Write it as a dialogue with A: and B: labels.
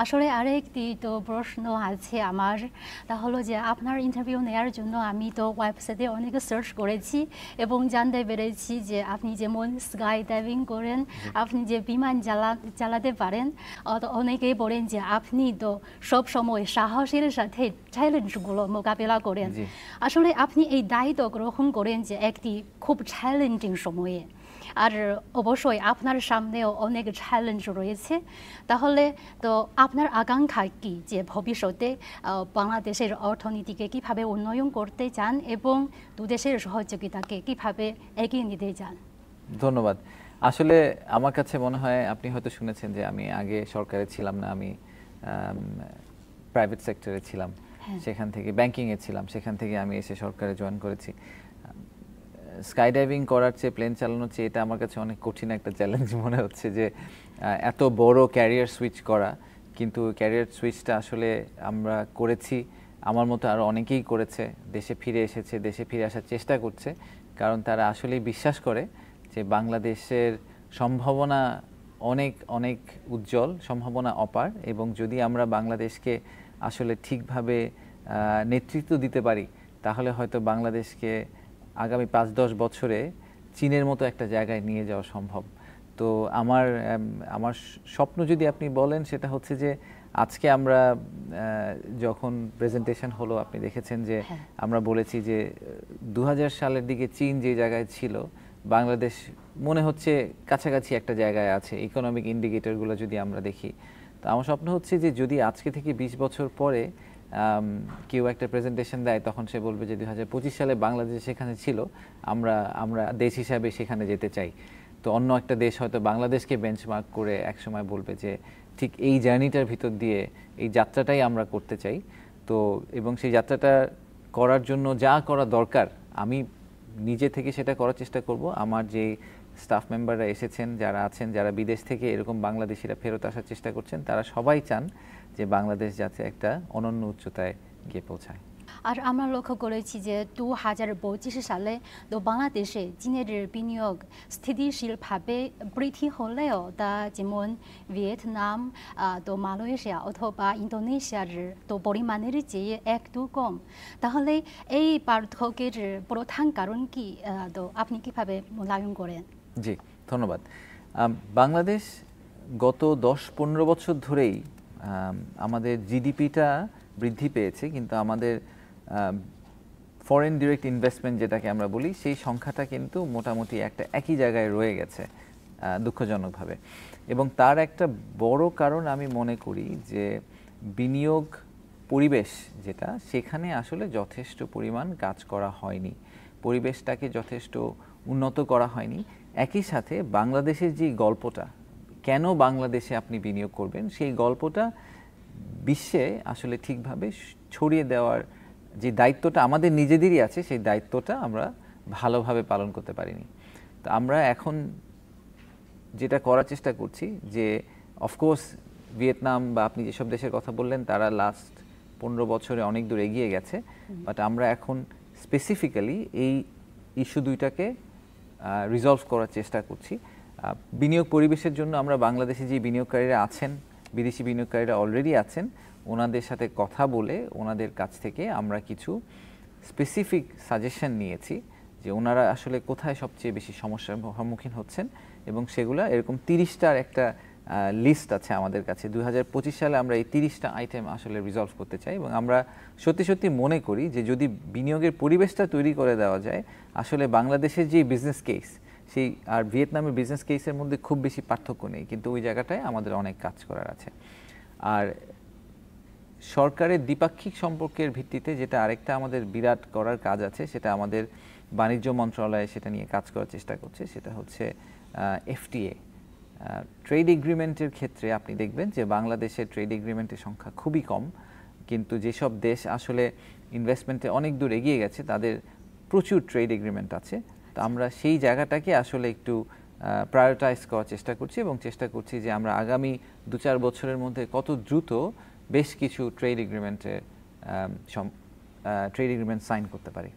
A: আসলে আরেকটি তো প্রশ্ন আছে আমার, তা হলো যে আপনার ইন্টারভিউ নেওয়ার জন্য আমি তো ওয়েবসাইটে অনেক সার্চ করেছি এবং জানতে পেরেছি যে আপনি যেমন স্কাই ডাইভিং করেন, আপনি যে বিমান চালাতে পারেন। তো অনেকেই বলেন যে আপনি তো সব সময় সাহসের সাথে চ্যালেঞ্জগুলো মোকাবিলা করেন। আসলে আপনি এই দায়িত্ব গ্রহণ করেন যে একটি খুব চ্যালেঞ্জিং সময়ে, আর অবশ্যই আপনার সামনেও অনেক চ্যালেঞ্জ রয়েছে। তাহলে তো আপনার আকাঙ্ক্ষা কি যে ভবিষ্যতে বাংলাদেশের অর্থনীতিকে কিভাবে উন্নয়ন করতে চান এবং দুদেশের সহযোগিতাকে কিভাবে এগিয়ে নিতে চান?
B: ধন্যবাদ। আসলে আমার কাছে মনে হয় আপনি হয়তো শুনেছেন যে আমি আগে সরকারে ছিলাম না, আমি প্রাইভেট সেক্টরে ছিলাম, সেখান থেকে ব্যাংকিংয়ে ছিলাম, সেখান থেকে আমি এসে সরকারে জয়েন করেছি। স্কাই ডাইভিং করার চেয়ে প্লেন চালানোর চেয়ে এটা আমার কাছে অনেক কঠিন একটা চ্যালেঞ্জ মনে হচ্ছে যে এত বড় ক্যারিয়ার সুইচ করা, কিন্তু ক্যারিয়ার সুইচটা আসলে আমরা করেছি, আমার মতো আরও অনেকেই করেছে, দেশে ফিরে এসেছে, দেশে ফিরে আসার চেষ্টা করছে, কারণ তারা আসলেই বিশ্বাস করে যে বাংলাদেশের সম্ভাবনা অনেক অনেক উজ্জ্বল, সম্ভাবনা অপার, এবং যদি আমরা বাংলাদেশকে আসলে ঠিকভাবে নেতৃত্ব দিতে পারি তাহলে হয়তো বাংলাদেশকে আগামী ৫-১০ বছরে চীনের মতো একটা জায়গায় নিয়ে যাওয়া সম্ভব। তো আমার স্বপ্ন যদি আপনি বলেন সেটা হচ্ছে যে আজকে আমরা যখন প্রেজেন্টেশন হলো আপনি দেখেছেন যে আমরা বলেছি যে ২০০০ সালের দিকে চীন যে জায়গায় ছিল বাংলাদেশ মনে হচ্ছে কাছাকাছি একটা জায়গায় আছে, ইকোনমিক ইন্ডিকেটরগুলো যদি আমরা দেখি। তো আমার স্বপ্ন হচ্ছে যে যদি আজকে থেকে ২০ বছর পরে কেউ একটা প্রেজেন্টেশন দেয় তখন সে বলবে যে ২০২৫ সালে বাংলাদেশ সেখানে ছিল, আমরা দেশ হিসাবে সেখানে যেতে চাই। তো অন্য একটা দেশ হয়তো বাংলাদেশকে বেঞ্চমার্ক করে একসময় বলবে যে ঠিক এই জার্নিটার ভিতর দিয়ে এই যাত্রাটাই আমরা করতে চাই। তো এবং সেই যাত্রাটা করার জন্য যা করা দরকার আমি নিজে থেকে সেটা করার চেষ্টা করব। আমার যে স্টাফ মেম্বাররা এসেছেন, যারা আছেন, যারা বিদেশ থেকে এরকম বাংলাদেশিরা ফেরত আসার চেষ্টা করছেন, তারা সবাই চান যে বাংলাদেশ যাতে একটা অনন্য উচ্চতায় গিয়ে পৌঁছায়।
A: আর আমরা লক্ষ্য করেছি যে ২০২৫ সালে তো বাংলাদেশে চীনের বিনিয়োগ স্থিতিশীলভাবে বৃদ্ধি হলেও তা যেমন ভিয়েতনাম, তো মালয়েশিয়া অথবা ইন্দোনেশিয়ার তো পরিমাণের চেয়ে একটু কম। তাহলে এই পার্থক্যের প্রধান কারণ কি, তো আপনি কিভাবে মূল্যায়ন করেন?
B: জি, ধন্যবাদ। বাংলাদেশ গত ১০-১৫ বছর ধরেই আমাদের জিডিপিটা বৃদ্ধি পেয়েছে, কিন্তু আমাদের ফরেন ডিরেক্ট ইনভেস্টমেন্ট যেটাকে আমরা বলি সেই সংখ্যাটা কিন্তু মোটামুটি একটা একই জায়গায় রয়ে গেছে দুঃখজনকভাবে। এবং তার একটা বড় কারণ আমি মনে করি যে বিনিয়োগ পরিবেশ যেটা, সেখানে আসলে যথেষ্ট পরিমাণ কাজ করা হয়নি, পরিবেশটাকে যথেষ্ট উন্নত করা হয়নি। একই সাথে বাংলাদেশের যে গল্পটা, কেন বাংলাদেশে আপনি বিনিয়োগ করবেন, সেই গল্পটা বিশ্বে আসলে ঠিকভাবে ছড়িয়ে দেওয়ার যে দায়িত্বটা আমাদের নিজেদেরই আছে, সেই দায়িত্বটা আমরা ভালোভাবে পালন করতে পারিনি। তো আমরা এখন যেটা করার চেষ্টা করছি যে অফকোর্স ভিয়েতনাম বা আপনি যেসব দেশের কথা বললেন তারা লাস্ট ১৫ বছরে অনেক দূর এগিয়ে গেছে, বাট আমরা এখন স্পেসিফিক্যালি এই ইস্যু দুইটাকে রিজলভ করার চেষ্টা করছি। বিনিয়োগ পরিবেশের জন্য আমরা বাংলাদেশে যে বিনিয়োগকারীরা আছেন, বিদেশি বিনিয়োগকারীরা অলরেডি আছেন, ওনাদের সাথে কথা বলে ওনাদের কাছ থেকে আমরা কিছু স্পেসিফিক সাজেশন নিয়েছি যে ওনারা আসলে কোথায় সবচেয়ে বেশি সমস্যার সম্মুখীন হচ্ছেন, এবং সেগুলো এরকম ৩০টার একটা লিস্ট আছে আমাদের কাছে। ২০২৫ সালে আমরা এই ৩০টা আইটেম আসলে রিজলভ করতে চাই, এবং আমরা সত্যি সত্যি মনে করি যে যদি বিনিয়োগের পরিবেশটা তৈরি করে দেওয়া যায়, আসলে বাংলাদেশের যে বিজনেস কেস সেই আর ভিয়েতনামের বিজনেস কেসের মধ্যে খুব বেশি পার্থক্য নেই, কিন্তু ওই জায়গাটায় আমাদের অনেক কাজ করার আছে। আর সরকারের দ্বিপাক্ষিক সম্পর্কের ভিত্তিতে যেটা আরেকটা আমাদের বিরাট করার কাজ আছে, সেটা আমাদের বাণিজ্য মন্ত্রণালয় সেটা নিয়ে কাজ করার চেষ্টা করছে, সেটা হচ্ছে এফটিএ ট্রেড এগ্রিমেন্টের ক্ষেত্রে। আপনি দেখবেন যে বাংলাদেশের ট্রেড এগ্রিমেন্টের সংখ্যা খুবই কম, কিন্তু যেসব দেশ আসলে ইনভেস্টমেন্টে অনেক দূর এগিয়ে গেছে তাদের প্রচুর ট্রেড এগ্রিমেন্ট আছে। তো আমরা সেই জায়গাটাকে আসলে একটু প্রায়োরিটাইজ করার চেষ্টা করছি, এবং চেষ্টা করছি যে আমরা আগামী ২-৪ বছরের মধ্যে কত দ্রুত বেশ কিছু ট্রেড এগ্রিমেন্ট সাইন করতে পারি।